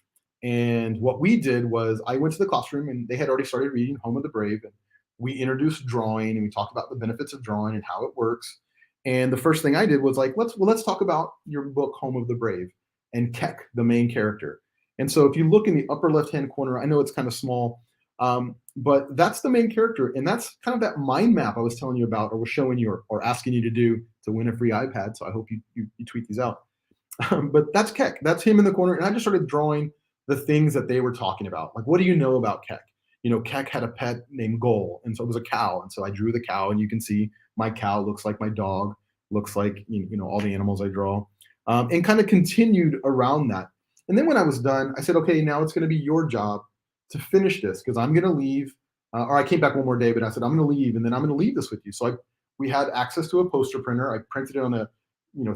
And what we did was I went to the classroom and they had already started reading Home of the Brave. And we introduced drawing and we talked about the benefits of drawing and how it works. And the first thing I did was like, let's talk about your book Home of the Brave and Keck, the main character. And so if you look in the upper left-hand corner, I know it's kind of small, but that's the main character. And that's kind of that mind map I was telling you about or was showing you or asking you to do to win a free iPad. So I hope you tweet these out. But that's Keck. That's him in the corner. And I just started drawing the things that they were talking about. Like, what do you know about Keck? You know, Keck had a pet named Goal, and so it was a cow. And so I drew the cow, and you can see my cow looks like my dog, looks like all the animals I draw, and kind of continued around that. And then when I was done, I said, okay, now it's going to be your job to finish this because I'm going to leave. Or I came back one more day, but I said I'm going to leave, and then I'm going to leave this with you. So we had access to a poster printer. I printed it on a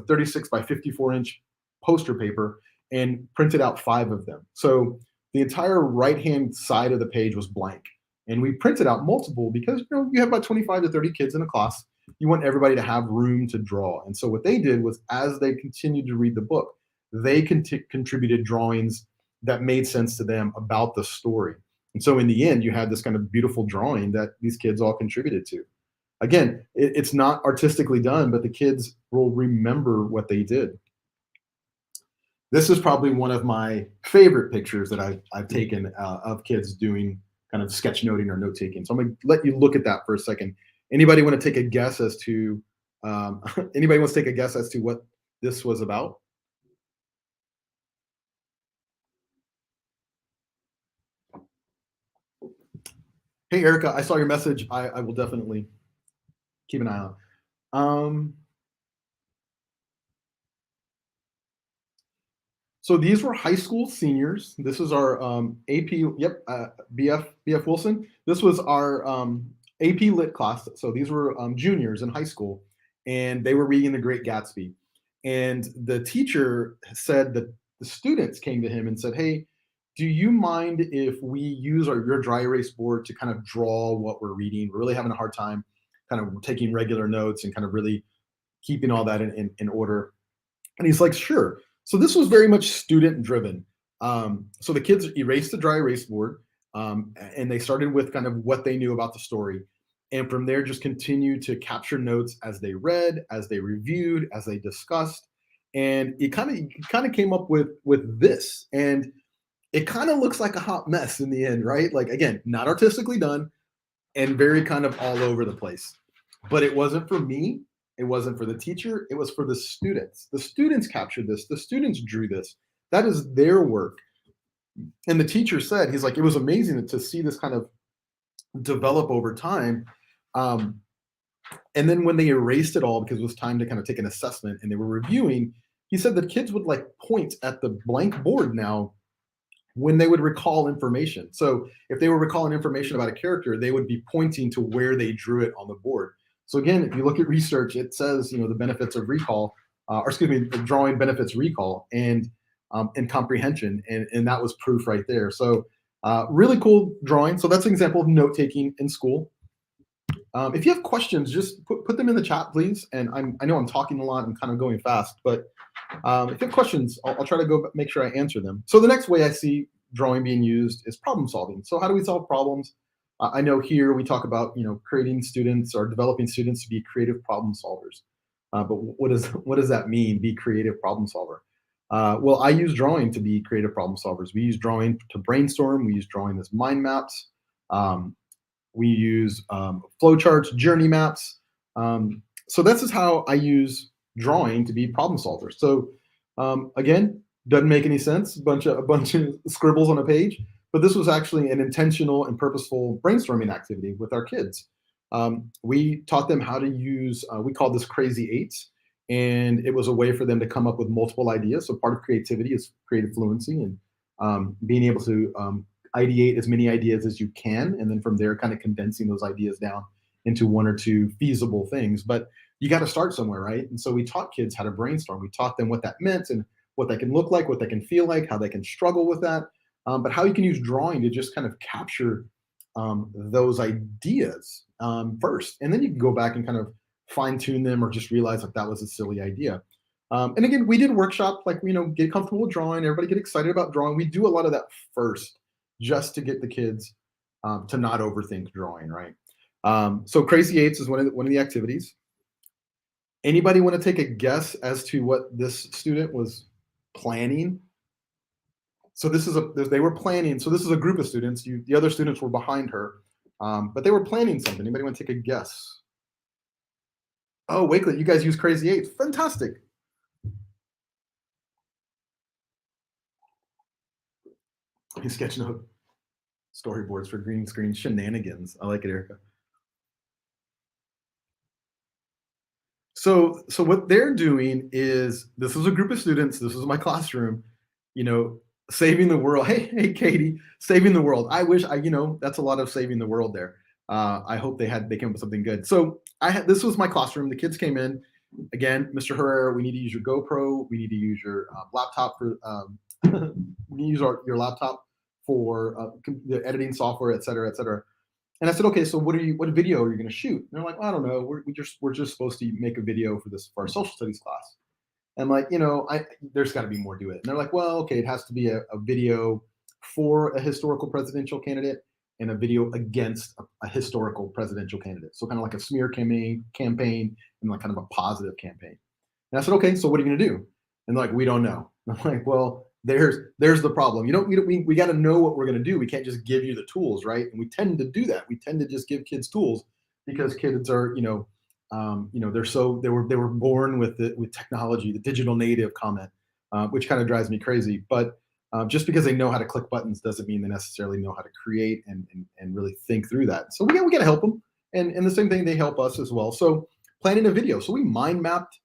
36 by 54 inch poster paper and printed out 5 of them. So the entire right-hand side of the page was blank. And we printed out multiple because you have about 25 to 30 kids in a class. You want everybody to have room to draw. And so what they did was as they continued to read the book, they contributed drawings that made sense to them about the story. And so in the end, you had this kind of beautiful drawing that these kids all contributed to. Again, it's not artistically done, but the kids will remember what they did. This is probably one of my favorite pictures that I've taken of kids doing kind of sketchnoting or note taking. So I'm going to let you look at that for a second. Anybody want to take a guess as to anybody wants to take a guess as to what this was about? Hey, Erica, I saw your message. I will definitely keep an eye on. So these were high school seniors. This is our AP, BF Wilson. This was our AP Lit class. So these were juniors in high school, and they were reading The Great Gatsby. And the teacher said that the students came to him and said, hey, do you mind if we use your dry erase board to kind of draw what we're reading? We're really having a hard time kind of taking regular notes and kind of really keeping all that in order. And he's like, sure. So this was very much student driven. So the kids erased the dry erase board and they started with kind of what they knew about the story. And from there, just continued to capture notes as they read, as they reviewed, as they discussed. And it kind of came up with this. And it kind of looks like a hot mess in the end, right? Like, again, not artistically done and very kind of all over the place. But it wasn't for me. It wasn't for the teacher. It was for the students. The students captured this. The students drew this. That is their work. And the teacher said, he's like, it was amazing to see this kind of develop over time. And then when they erased it all, because it was time to kind of take an assessment and they were reviewing, he said that kids would like point at the blank board now when they would recall information. So if they were recalling information about a character, they would be pointing to where they drew it on the board. So again, if you look at research, it says, the benefits of recall, drawing benefits recall and comprehension. And that was proof right there. So really cool drawing. So that's an example of note taking in school. If you have questions, just put them in the chat, please. And I know I'm talking a lot. I'm kind of going fast, but if you have questions, I'll try to go make sure I answer them. So the next way I see drawing being used is problem solving. So how do we solve problems? I know here we talk about creating students or developing students to be creative problem solvers. But what does that mean? Be creative problem solver. Well, I use drawing to be creative problem solvers. We use drawing to brainstorm. We use drawing as mind maps. We use flowcharts, journey maps. So this is how I use drawing to be problem solvers. So again, doesn't make any sense. A bunch of scribbles on a page. But this was actually an intentional and purposeful brainstorming activity with our kids. We taught them how to use, we called this Crazy Eights, and it was a way for them to come up with multiple ideas. So part of creativity is creative fluency and being able to ideate as many ideas as you can, and then from there kind of condensing those ideas down into 1 or 2 feasible things. But you got to start somewhere, right? And so we taught kids how to brainstorm. We taught them what that meant and what that can look like, what they can feel like, how they can struggle with that. But how you can use drawing to just kind of capture those ideas first. And then you can go back and kind of fine tune them or just realize like that was a silly idea. And again, we did workshop, like, get comfortable with drawing, everybody get excited about drawing. We do a lot of that first, just to get the kids to not overthink drawing, right? So Crazy Eights is one of the activities. Anybody want to take a guess as to what this student was planning? So they were planning. So this is a group of students. The other students were behind her, but they were planning something. Anybody want to take a guess? Oh, Wakelet, you guys use Crazy Eights. Fantastic. Sketchnote storyboards for green screen shenanigans. I like it, Erica. So what they're doing is, this is a group of students. This is my classroom. Saving the world. Hey, Katie, saving the world. I wish that's a lot of saving the world there. I hope they came up with something good. So this was my classroom. The kids came in. Again, Mr. Herrera, we need to use your GoPro. We need to use your laptop for. We need to use your laptop for the editing software, et cetera, et cetera. And I said, okay, so what video are you going to shoot? And they're like, I don't know. We're just supposed to make a video for our social studies class. And I'm like, there's got to be more to it. And they're like, well, okay, it has to be a video for a historical presidential candidate and a video against a historical presidential candidate. So kind of like a smear campaign and like kind of a positive campaign. And I said, okay, so what are you going to do? And they're like, we don't know. And I'm like, well, there's the problem. We got to know what we're going to do. We can't just give you the tools, right? And we tend to do that. We tend to just give kids tools because kids are, they were born with technology, the digital native comment, which kind of drives me crazy. But just because they know how to click buttons doesn't mean they necessarily know how to create and really think through that. So we got to help them, and the same thing, they help us as well. So planning a video. So we mind mapped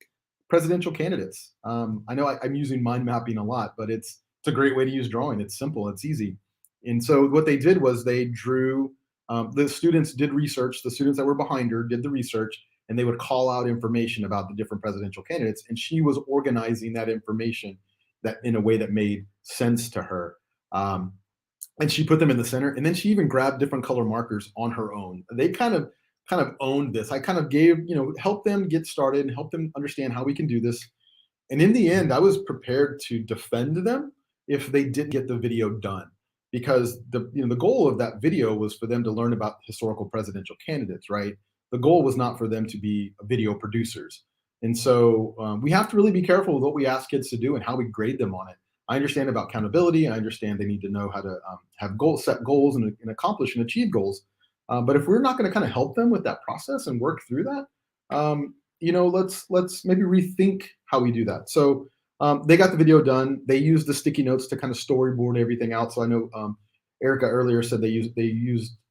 presidential candidates. I know I'm using mind mapping a lot, but it's a great way to use drawing. It's simple, it's easy. And so what they did was they drew. The students did research. The students that were behind her did the research, and they would call out information about the different presidential candidates, and she was organizing that information that in a way that made sense to her. And she put them in the center, and then she even grabbed different color markers on her own. They kind of owned this. I kind of gave, help them get started and help them understand how we can do this. And in the end, I was prepared to defend them if they didn't get the video done, because the goal of that video was for them to learn about historical presidential candidates, right? The goal was not for them to be video producers. And so we have to really be careful with what we ask kids to do and how we grade them on it. I understand about accountability. I understand they need to know how to have goals, set goals, and accomplish and achieve goals. But if we're not going to kind of help them with that process and work through that, let's maybe rethink how we do that. So they got the video done. They used the sticky notes to kind of storyboard everything out. So I know Erica earlier said they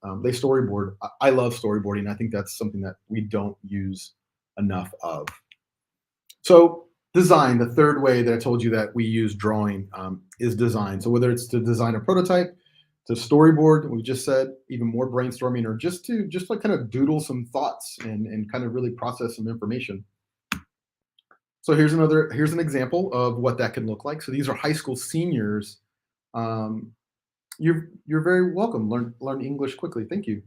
storyboard. I love storyboarding. I think that's something that we don't use enough of. So design, the third way that I told you that we use drawing is design. So whether it's to design a prototype, to storyboard, we just said, even more brainstorming, or just like kind of doodle some thoughts and kind of really process some information. So here's an example of what that can look like. So these are high school seniors. You're very welcome. Learn English quickly. Thank you.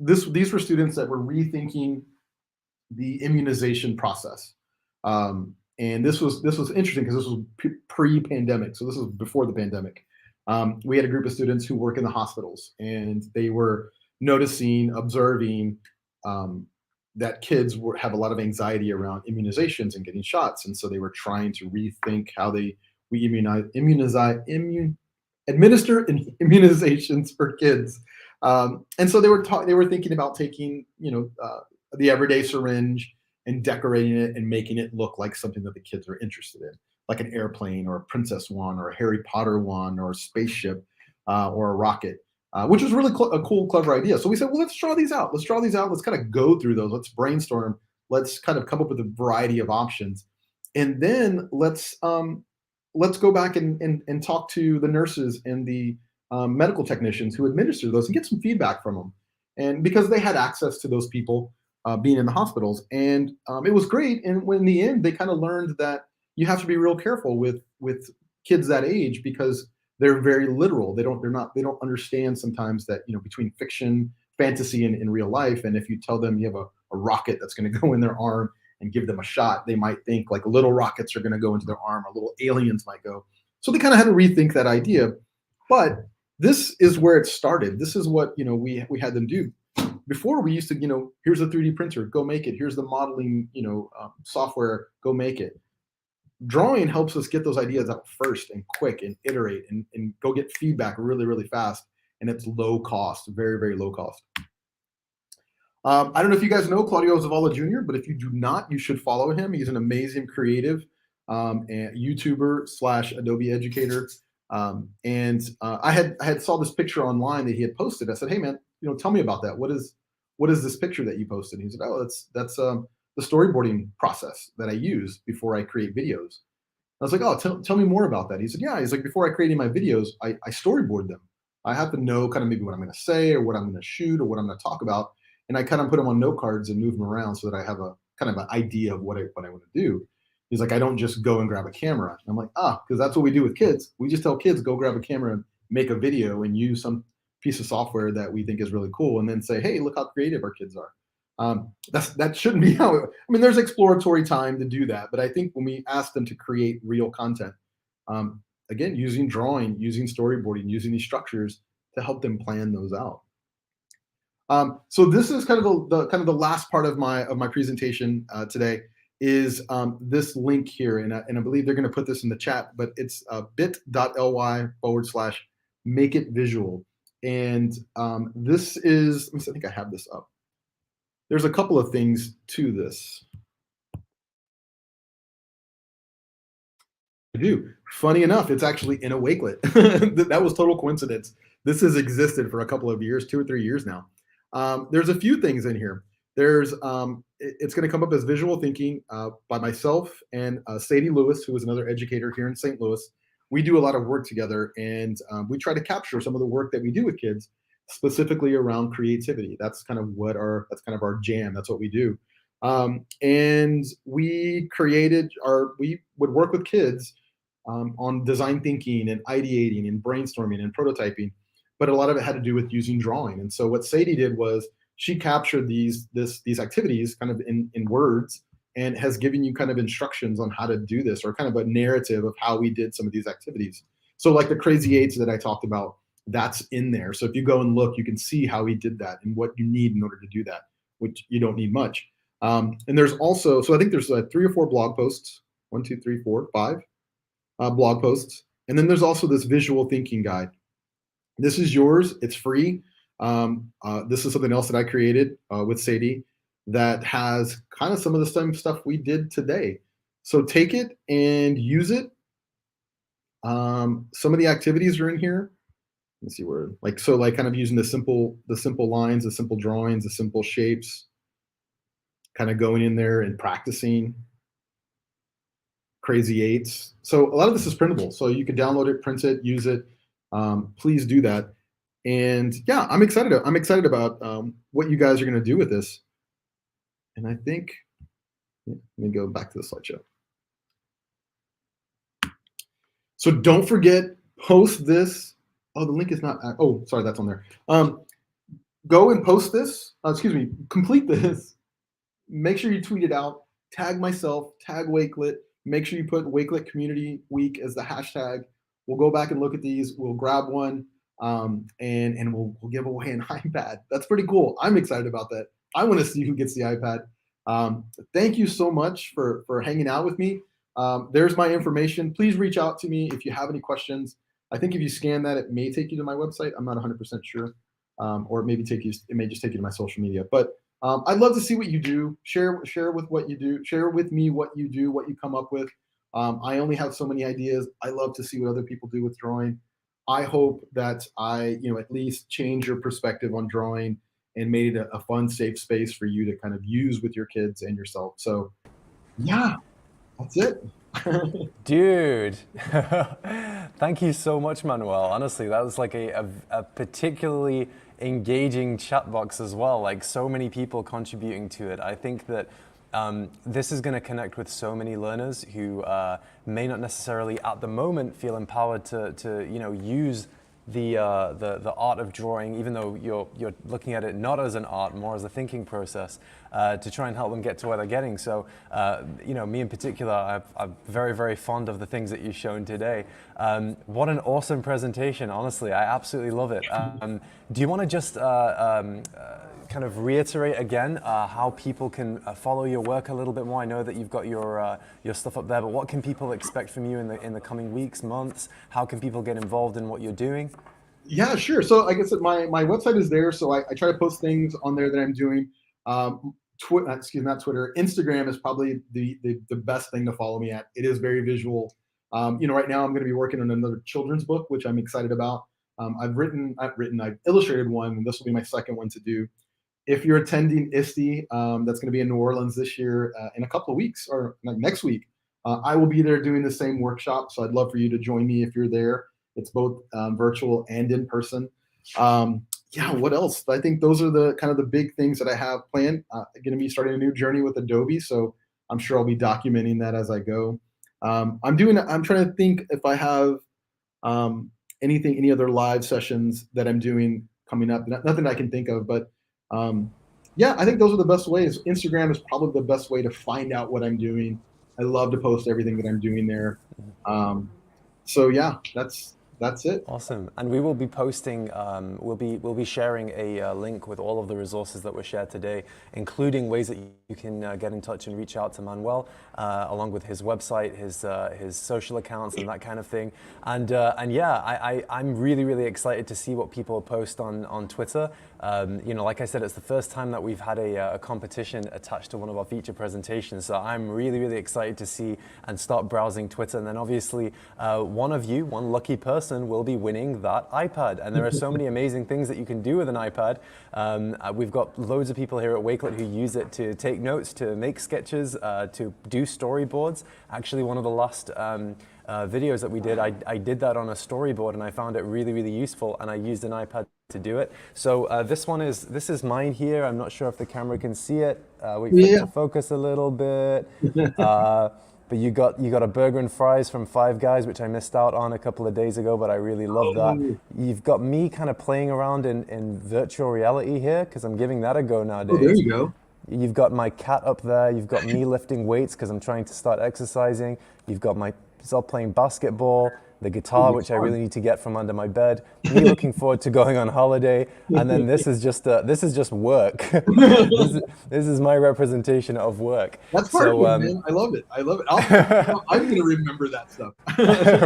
These were students that were rethinking the immunization process. And this was interesting because this was pre-pandemic. So this was before the pandemic. We had a group of students who work in the hospitals, and they were observing that kids have a lot of anxiety around immunizations and getting shots. And so they were trying to rethink how we administer immunizations for kids. And so they were thinking about taking, the everyday syringe and decorating it and making it look like something that the kids are interested in, like an airplane or a princess wand or a Harry Potter wand or a spaceship or a rocket, which was really a cool, clever idea. So we said, well, let's draw these out. Let's kind of go through those. Let's brainstorm. Let's kind of come up with a variety of options. And then let's go back and talk to the nurses and the medical technicians who administer those and get some feedback from them. And because they had access to those people being in the hospitals, and it was great. And when in the end, they kind of learned that you have to be real careful with kids that age, because they're very literal. They don't understand sometimes that, between fiction, fantasy, and in real life. And if you tell them you have a rocket that's going to go in their arm and give them a shot, they might think like little rockets are going to go into their arm or little aliens might go. So they kind of had to rethink that idea. But this is where it started. This is what, we had them do. Before we used to, here's a 3D printer, go make it. Here's the modeling, software, go make it. Drawing helps us get those ideas out first and quick and iterate and go get feedback really, really fast. And it's low cost, very, very low cost. I don't know if you guys know Claudio Zavala Jr., but if you do not, you should follow him. He's an amazing creative and YouTuber / Adobe educator. I had saw this picture online that he had posted. I said, hey man, tell me about that. What is this picture that you posted? And he said, oh, that's the storyboarding process that I use before I create videos. I was like, oh, tell me more about that. He said, yeah. He's like, before I create my videos, I storyboard them. I have to know kind of maybe what I'm going to say or what I'm going to shoot or what I'm going to talk about. And I kind of put them on note cards and move them around so that I have a kind of an idea of what I want to do. He's like, I don't just go and grab a camera. And I'm like, because that's what we do with kids. We just tell kids, go grab a camera and make a video and use some piece of software that we think is really cool. And then say, hey, look how creative our kids are. That shouldn't be how there's exploratory time to do that. But I think when we ask them to create real content, again, using drawing, using storyboarding, using these structures to help them plan those out. So this is kind of the last part of my presentation today is this link here, and I believe they're going to put this in the chat, but it's bit.ly/make-it-visual, and this is. I think I have this up. There's a couple of things to this. I do. Funny enough, it's actually in a Wakelet. That was total coincidence. This has existed for a couple of years, 2 or 3 years now. There's a few things in here. There's it's going to come up as visual thinking by myself and Sadie Lewis, who is another educator here in St. Louis. We do a lot of work together, and we try to capture some of the work that we do with kids, specifically around creativity. That's kind of our jam. That's what we do. And we would work with kids on design thinking and ideating and brainstorming and prototyping. But a lot of it had to do with using drawing. And so what Sadie did was she captured these activities kind of in words and has given you kind of instructions on how to do this, or kind of a narrative of how we did some of these activities. So like the crazy eights that I talked about, that's in there. So if you go and look, you can see how he did that and what you need in order to do that, which you don't need much. And there's also, so I think there's 3 or 4 blog posts, 1, 2, 3, 4, 5 blog posts. And then there's also this visual thinking guide. This is yours. It's free. This is something else that I created with Sadie that has kind of some of the same stuff we did today. So take it and use it. Some of the activities are in here. Let's see where, like kind of using the simple lines, the simple drawings, the simple shapes, kind of going in there and practicing crazy eights. So a lot of this is printable. So you can download it, print it, use it. Please do that. And yeah, I'm excited about what you guys are going to do with this. And I think, let me go back to the slideshow. So don't forget, post this. Oh, the link is not, oh, sorry, that's on there. Go and post this, complete this. Make sure you tweet it out, tag myself, tag Wakelet. Make sure you put Wakelet Community Week as the hashtag. We'll go back and look at these. We'll grab one and we'll give away an iPad. That's pretty cool. I'm excited about that. I want to see who gets the iPad. Thank you so much for hanging out with me. There's my information. Please reach out to me if you have any questions. I think if you scan that, it may take you to my website. I'm not 100% sure. Or it may just take you to my social media. But I'd love to see what you do. Share with what you do. Share with me what you do, what you come up with. I only have so many ideas. I love to see what other people do with drawing. I hope that I, at least change your perspective on drawing and made it a fun, safe space for you to kind of use with your kids and yourself. So yeah, that's it. Dude, thank you so much, Manuel. Honestly, that was like a particularly engaging chat box as well. Like so many people contributing to it. I think that this is going to connect with so many learners who may not necessarily at the moment feel empowered to use the art of drawing, even though you're looking at it not as an art, more as a thinking process, to try and help them get to where they're getting. So, me in particular, I'm very, very fond of the things that you've shown today. What an awesome presentation, honestly. I absolutely love it. Do you want to just kind of reiterate again how people can follow your work a little bit more? I know that you've got your stuff up there, but what can people expect from you in the coming weeks, months? How can people get involved in what you're doing? Yeah, sure. So like I said, my website is there. So I try to post things on there that I'm doing. Not Twitter. Instagram is probably the best thing to follow me at. It is very visual. Right now I'm going to be working on another children's book, which I'm excited about. I've illustrated one, and this will be my second one to do. If you're attending ISTE, that's going to be in New Orleans this year in a couple of weeks, or like next week, I will be there doing the same workshop. So I'd love for you to join me if you're there. It's both virtual and in person. What else? I think those are the kind of the big things that I have planned. Going to be starting a new journey with Adobe, so I'm sure I'll be documenting that as I go. I'm trying to think if I have any other live sessions that I'm doing coming up. Nothing I can think of, but I think those are the best ways. Instagram is probably the best way to find out what I'm doing. I love to post everything that I'm doing there. That's it. Awesome. And we will be posting, we'll be sharing a link with all of the resources that were shared today, including ways that you can get in touch and reach out to Manuel, along with his website, his social accounts, and that kind of thing. I'm really, really excited to see what people post on Twitter. Like I said, it's the first time that we've had a competition attached to one of our feature presentations. So I'm really, really excited to see and start browsing Twitter. And then obviously, one lucky person will be winning that iPad. And there are so many amazing things that you can do with an iPad. We've got loads of people here at Wakelet who use it to take notes, to make sketches, to do storyboards. Actually, one of the last videos that we did, I did that on a storyboard, and I found it really, really useful, and I used an iPad to do it. So this is mine here. I'm not sure if the camera can see it. Wait for it to focus a little bit. But you got a burger and fries from Five Guys, which I missed out on a couple of days ago, but I really love that. You've got me kind of playing around in virtual reality here, because I'm giving that a go nowadays. Oh, there you go. You've got my cat up there. You've got me lifting weights because I'm trying to start exercising. You've got myself playing basketball, the guitar, which I really need to get from under my bed, me looking forward to going on holiday, and then this is just work. this is my representation of work. That's part of it, man. I love it. I'm going to remember that stuff.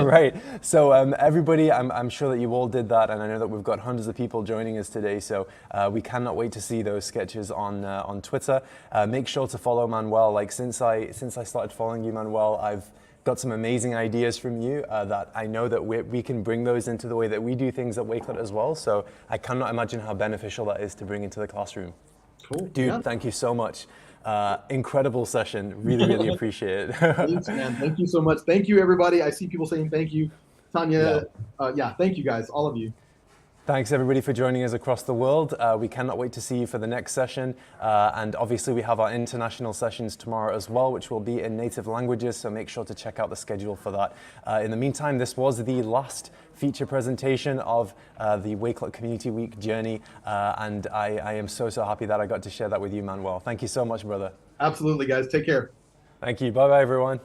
Right. So everybody, I'm sure that you all did that, and I know that we've got hundreds of people joining us today, so we cannot wait to see those sketches on Twitter. Make sure to follow Manuel. Like since I started following you, Manuel, I've got some amazing ideas from you that I know that we can bring those into the way that we do things at Wakelet as well. So I cannot imagine how beneficial that is to bring into the classroom. Cool. Dude, Thank you so much. Incredible session. Really, really appreciate it. Thanks, man. Thank you so much. Thank you, everybody. I see people saying thank you. Tanya, thank you guys, all of you. Thanks everybody for joining us across the world. We cannot wait to see you for the next session. And obviously we have our international sessions tomorrow as well, which will be in native languages. So make sure to check out the schedule for that. In the meantime, this was the last feature presentation of the Wakelet Community Week journey. And I am so happy that I got to share that with you, Manuel. Thank you so much, brother. Absolutely, guys. Take care. Thank you. Bye-bye, everyone.